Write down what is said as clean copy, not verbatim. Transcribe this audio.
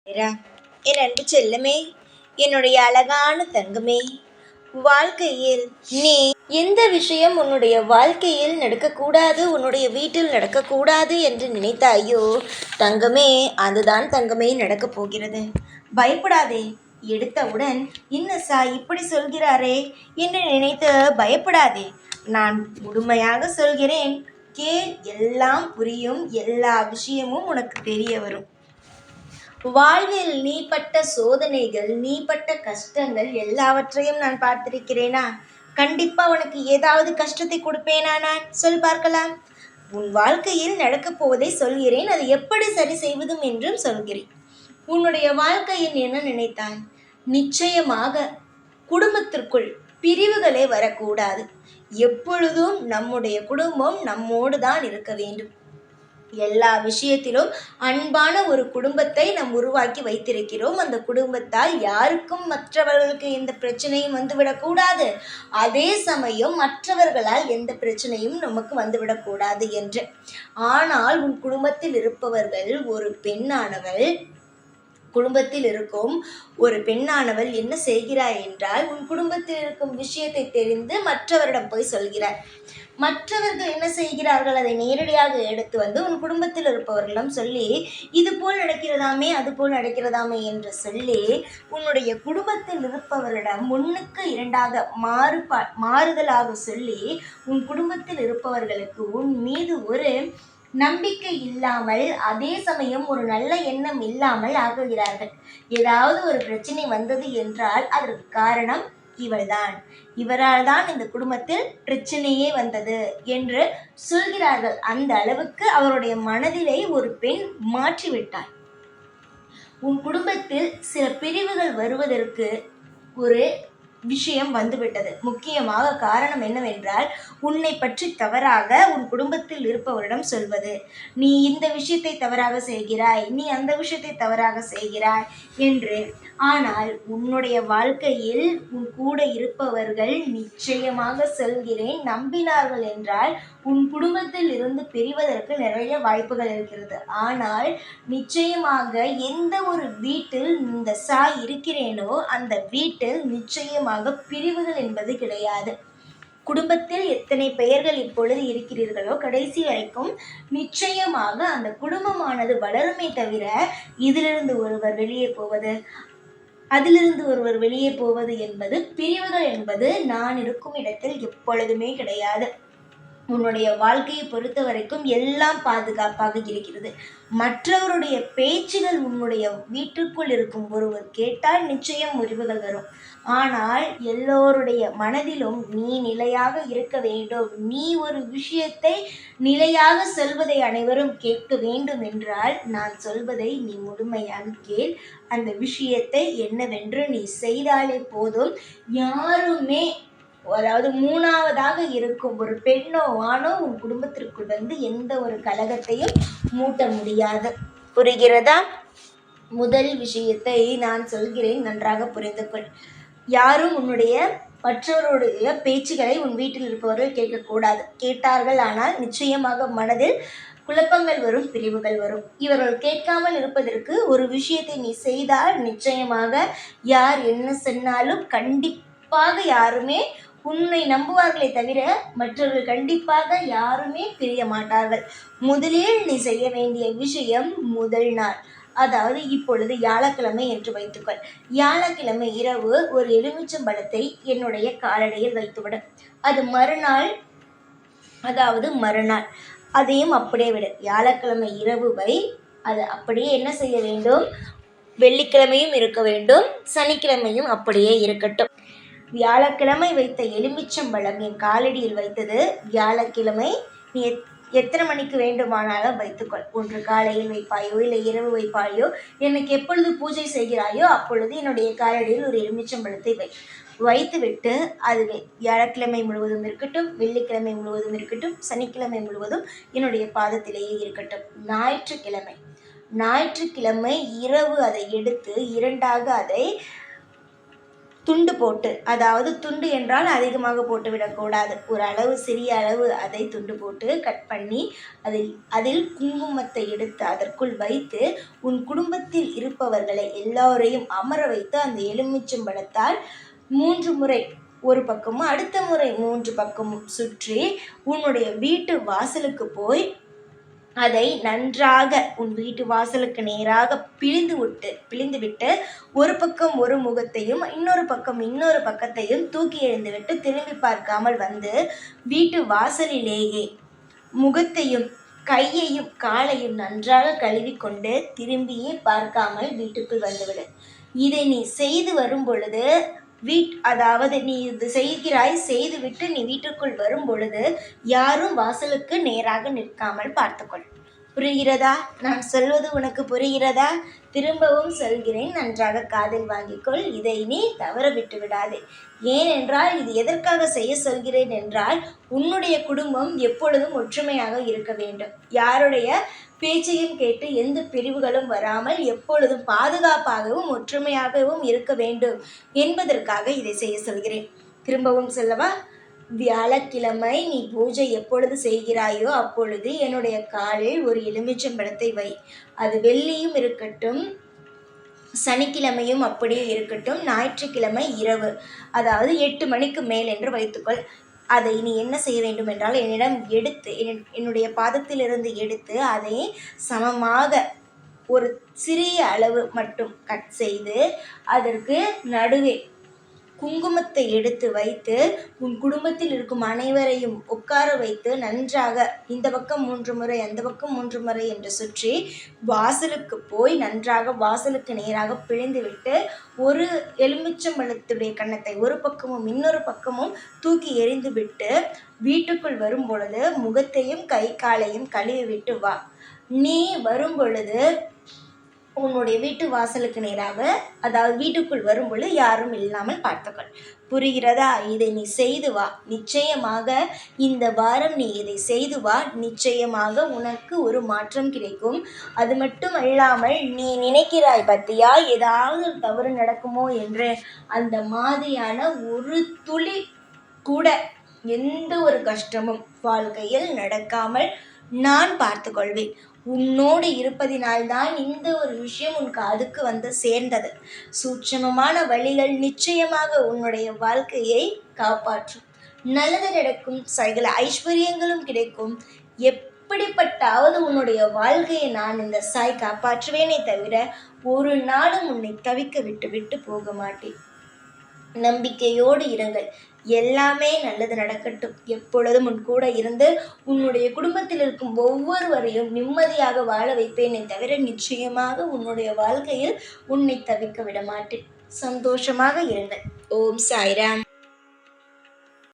Era, என் அன்பு செல்லமே, என்னுடைய அழகான தங்கமே, வாழ்க்கையில் நீ எந்த விஷயம் உன்னுடைய வாழ்க்கையில் நடக்கக்கூடாது, உன்னுடைய வீட்டில் நடக்கக்கூடாது என்று நினைத்தாயோ தங்கமே, அதுதான் தங்கமே நடக்கப் போகிறது. பயப்படாதே. எடுத்தவுடன் இன்னசா இப்படி சொல்கிறாரே என்று நினைத்து பயப்படாதே. நான் முழுமையாக சொல்கிறேன், கேள். எல்லாம் புரியும். எல்லா விஷயமும் உனக்கு தெரிய வரும். வாழ்வில் நீ பட்ட சோதனைகள், நீ பட்ட கஷ்டங்கள் எல்லாவற்றையும் நான் பார்த்திருக்கிறேனா? கண்டிப்பா உனக்கு ஏதாவது கஷ்டத்தை கொடுப்பேனா? நான் சொல் பார்க்கலாம். உன் வாழ்க்கையில் நடக்கப் போவதை சொல்கிறேன், அதை எப்படி சரி செய்வதும் என்றும் சொல்கிறேன். உன்னுடைய வாழ்க்கையில் என்ன நினைத்தாய்? நிச்சயமாக குடும்பத்திற்குள் பிரிவுகளே வரக்கூடாது. எப்பொழுதும் நம்முடைய குடும்பம் நம்மோடு தான் இருக்க வேண்டும். எல்லா விஷயத்திலும் அன்பான ஒரு குடும்பத்தை நாம் உருவாக்கி வைத்திருக்கிறோம். அந்த குடும்பத்தால் யாருக்கும் மற்றவர்களுக்கு எந்த பிரச்சனையும் வந்துவிடக்கூடாது. அதே சமயம் மற்றவர்களால் எந்த பிரச்சனையும் நமக்கு வந்துவிடக்கூடாது என்று. ஆனால் உன் குடும்பத்தில் இருப்பவர்கள், ஒரு பெண்ணானவள், குடும்பத்தில் இருக்கும் ஒரு பெண்ணானவள் என்ன செய்கிறாய் என்றால், உன் குடும்பத்தில் இருக்கும் விஷயத்தை தெரிந்து மற்றவரிடம் போய் சொல்கிறார். மற்றவர்கள் என்ன செய்கிறார்கள்? அதை நேரடியாக எடுத்து வந்து உன் குடும்பத்தில் இருப்பவர்களிடம் சொல்லி, இது போல் நடக்கிறதாமே, அது போல் நடக்கிறதாமே என்று சொல்லி உன்னுடைய குடும்பத்தில் இருப்பவரிடம் 1க்கு 2ஆக மாறுதலாக சொல்லி உன் குடும்பத்தில் இருப்பவர்களுக்கு உன் மீது ஒரு நம்பிக்கை இல்லாமல், அதே சமயம் ஒரு நல்ல எண்ணம் இல்லாமல் ஆக்குகிறார்கள். ஏதாவது ஒரு பிரச்சனை வந்தது என்றால் அதற்கு காரணம் இவள்தான், இவரால் தான் இந்த குடும்பத்தில் பிரச்சனையே வந்தது என்று சொல்கிறார்கள். அந்த அளவுக்கு அவருடைய மனதிலே ஒரு பெண் மாற்றிவிட்டாள். உன் குடும்பத்தில் சில பிரிவுகள் வருவதற்கு ஒரு விஷயம் வந்துவிட்டது. முக்கியமாக காரணம் என்னவென்றால், உன்னை பற்றி தவறாக உன் குடும்பத்தில் இருப்பவரிடம் சொல்வது. நீ இந்த விஷயத்தை தவறாக செய்கிறாய், நீ அந்த விஷயத்தை தவறாக செய்கிறாய் என்று. ஆனால் உன்னுடைய வாழ்க்கையில் உன் கூட இருப்பவர்கள் நிச்சயமாக சொல்கிறேன், நம்பினார்கள் என்றால் உன் குடும்பத்தில் இருந்து பிரிவதற்கு நிறைய வாய்ப்புகள் இருக்கிறது. ஆனால் நிச்சயமாக எந்த ஒரு வீட்டில் இந்த இருக்கிறேனோ அந்த வீட்டில் நிச்சயமாக பிரிவுகள் என்பது கிடையாது. குடும்பத்தில் எத்தனை பெயர்கள் இப்பொழுது இருக்கிறீர்களோ கடைசி வரைக்கும் நிச்சயமாக அந்த குடும்பமானது வளருமே தவிர இதிலிருந்து ஒருவர் வெளியே போவது, அதிலிருந்து ஒருவர் வெளியே போவது என்பது, பிரிவுகள் என்பது நான் இருக்கும் இடத்தில் எப்பொழுதுமே கிடையாது. உன்னுடைய வாழ்க்கையை பொறுத்த வரைக்கும் எல்லாம் பாதுகாப்பாக இருக்கிறது. மற்றவருடைய பேச்சுகள் உன்னுடைய வீட்டுக்குள் இருக்கும் ஒருவர் கேட்டால் நிச்சயம் முறிவுகள் வரும். ஆனால் எல்லோருடைய மனதிலும் நீ நிலையாக இருக்க வேண்டும். நீ ஒரு விஷயத்தை நிலையாக சொல்வதை அனைவரும் கேட்க வேண்டும் என்றால் நான் சொல்வதை நீ முழுமையாக கேள். அந்த விஷயத்தை என்னவென்று நீ செய்தாலே போதும். யாருமே, அதாவது 3ஆவதாக இருக்கும் ஒரு பெண்ணோ ஆணோ உன் குடும்பத்திற்குள் வந்து எந்த ஒரு கலகத்தையும் மூட்ட முடியாது. புரிகிறதா? முதல் விஷயத்தை நான் சொல்கிறேன், நன்றாக புரிந்து கொள். யாரும் உன்னுடைய மற்றவருடைய பேச்சுகளை உன் வீட்டில் இருப்பவர்கள் கேட்கக்கூடாது. கேட்டார்கள் ஆனால் நிச்சயமாக மனதில் குழப்பங்கள் வரும், பிரிவுகள் வரும். இவர்கள் கேட்காமல் இருப்பதற்கு ஒரு விஷயத்தை நீ செய்தால் நிச்சயமாக யார் என்ன சொன்னாலும் கண்டிப்பாக யாருமே உன்னை நம்புவார்களே தவிர மற்றவர்கள் கண்டிப்பாக யாருமே பிரிய மாட்டார்கள். முதலில் நீ செய்ய வேண்டிய விஷயம், முதல் நாள், அதாவது இப்பொழுது வியாழக்கிழமை என்று வைத்துக்கொள். வியாழக்கிழமை இரவு ஒரு எலுமிச்சம்பழத்தை என்னுடைய காலடியில் வைத்துவிடும். அது மறுநாள், அதாவது மறுநாள் அதையும் அப்படியே விடு. வியாழக்கிழமை இரவு வை. அது அப்படியே என்ன செய்ய வேண்டும்? வெள்ளிக்கிழமையும் இருக்க வேண்டும், சனிக்கிழமையும் அப்படியே இருக்கட்டும். வியாழக்கிழமை வைத்த எலுமிச்சம்பழம் என் காலடியில் வைத்தது வியாழக்கிழமை. நீ எத்தனை மணிக்கு வேண்டுமானாலும் வைத்துக்கொள். ஒன்று காலையில் வைப்பாயோ இல்லை இரவு வைப்பாயோ, எனக்கு எப்பொழுது பூஜை செய்கிறாயோ அப்பொழுது என்னுடைய காலடியில் ஒரு எலுமிச்சம்பழத்தை வைத்துவிட்டு அதுவே வியாழக்கிழமை முழுவதும் இருக்கட்டும், வெள்ளிக்கிழமை முழுவதும் இருக்கட்டும், சனிக்கிழமை முழுவதும் என்னுடைய பாதத்திலேயே இருக்கட்டும். ஞாயிற்றுக்கிழமை இரவு அதை எடுத்து 2ஆக அதை துண்டு போட்டு, அதாவது துண்டு என்றால் அதிகமாக போட்டு விடக்கூடாது, ஒரு அளவு சிறிய அளவு அதை துண்டு போட்டு கட் பண்ணி அதில் குங்குமத்தை எடுத்து அதற்குள் வைத்து உன் குடும்பத்தில் இருப்பவர்களை எல்லோரையும் அமர வைத்து அந்த எலுமிச்சம்பழத்தால் 3 முறை ஒரு பக்கமும் அடுத்த முறை 3 பக்கமும் சுற்றி உன்னுடைய வீட்டு வாசலுக்கு போய் அதை நன்றாக உன் வீட்டு வாசலுக்கு நேராக பிழிந்துவிட்டு ஒரு பக்கம் ஒரு முகத்தையும் இன்னொரு பக்கத்தையும் தூக்கி எறிந்துவிட்டு திரும்பி பார்க்காமல் வந்து வீட்டு வாசலிலேயே முகத்தையும் கையையும் காலையும் நன்றாக கழுவிக்கொண்டு திரும்பியே பார்க்காமல் வீட்டுக்குள் வந்துவிடு. இதை நீ செய்து வரும் பொழுது அதாவது நீ இது செய்கிறாய், செய்துவிட்டு நீ வீட்டுக்குள் வரும் பொழுது யாரும் வாசலுக்கு நேராக நிற்காமல் பார்த்துக்கொள். புரிகிறதா? நான் சொல்வது உனக்கு புரிகிறதா? திரும்பவும் சொல்கிறேன், நன்றாக காதில் வாங்கிக்கொள். இதை நீ தவற விட்டு விடாதே. ஏனென்றால் இது எதற்காக செய்ய சொல்கிறேன் என்றால், உன்னுடைய குடும்பம் எப்பொழுதும் ஒற்றுமையாக இருக்க வேண்டும். யாருடைய பேச்சையும் கேட்டு எந்த பிரிவுகளும் வராமல் எப்பொழுதும் பாதுகாப்பாகவும் ஒற்றுமையாகவும் இருக்க வேண்டும் என்பதற்காக இதை செய்ய சொல்கிறேன். திரும்பவும் சொல்லவா? வியாழக்கிழமை நீ பூஜை எப்பொழுது செய்கிறாயோ அப்பொழுது என்னுடைய காலில் ஒரு எலுமிச்சம்பழத்தை வை. அது வெள்ளியும் இருக்கட்டும், சனிக்கிழமையும் அப்படியே இருக்கட்டும், ஞாயிற்றுக்கிழமை இரவு, அதாவது 8 மணிக்கு மேல் என்று வைத்துக்கொள். அதை நீ என்ன செய்ய வேண்டும் என்றால், என்னிடம் எடுத்து என்னுடைய பாதத்திலிருந்து எடுத்து அதை சமமாக ஒரு சிறிய அளவு மட்டும் கட் செய்து அதற்கு நடுவே குங்குமத்தை எடுத்து வைத்து உன் குடும்பத்தில் இருக்கும் அனைவரையும் உட்கார வைத்து நன்றாக இந்த பக்கம் 3 முறை அந்த பக்கம் 3 முறை என்று சுற்றி வாசலுக்கு போய் நன்றாக வாசலுக்கு நேராக பிழிந்துவிட்டு ஒரு எலுமிச்சம்பழத்துடைய கன்னத்தை ஒரு பக்கமும் இன்னொரு பக்கமும் தூக்கி எறிந்து விட்டு வீட்டுக்குள் வரும் பொழுது முகத்தையும் கை காலையும் கழுவி விட்டு வா. நீ வரும் பொழுது உன்னுடைய வீட்டு வாசலுக்கு நேராக, அதாவது வீட்டுக்குள் வரும்பொழுது யாரும் இல்லாமல் பார்த்துக்கொள். புரிகிறதா? இதை நீ செய்து வா. நிச்சயமாக இந்த வாரம் நீ இதை செய்து வா. நிச்சயமாக உனக்கு ஒரு மாற்றம் கிடைக்கும். அது மட்டும் அல்லாமல் நீ நினைக்கிறாய் பத்தியா ஏதாவது தவறு நடக்குமோ என்று, அந்த மாதிரியான ஒரு துளி கூட எந்த ஒரு கஷ்டமும் வாழ்க்கையில் நடக்காமல் நான் பார்த்து கொள்வேன். உன்னோடு இருப்பதினால்தான் இந்த ஒரு விஷயம் உன் காதுக்கு வந்து சேர்ந்தது. சூட்சமமான வழிகள் நிச்சயமாக உன்னுடைய வாழ்க்கையை காப்பாற்றும். நல்லது நடக்கும், சகல ஐஸ்வர்யங்களும் கிடைக்கும். எப்படிப்பட்டாவது உன்னுடைய வாழ்க்கையை நான் இந்த சாய் காப்பாற்றுவேனே தவிர ஒரு நாளும் உன்னை தவிக்க விட்டு போக மாட்டேன். நம்பிக்கையோடு இருங்கள். எல்லாமே நல்லது நடக்கட்டும். எப்பொழுதும் உன் கூட இருந்து உன்னுடைய குடும்பத்தில் இருக்கும் ஒவ்வொருவரையும் நிம்மதியாக வாழ வைப்பேனே தவிர நிச்சயமாக உன்னுடைய வாழ்க்கையில் உன்னை தவிக்க விட மாட்டேன். சந்தோஷமாக இருங்கள். ஓம் சாய்ராம்.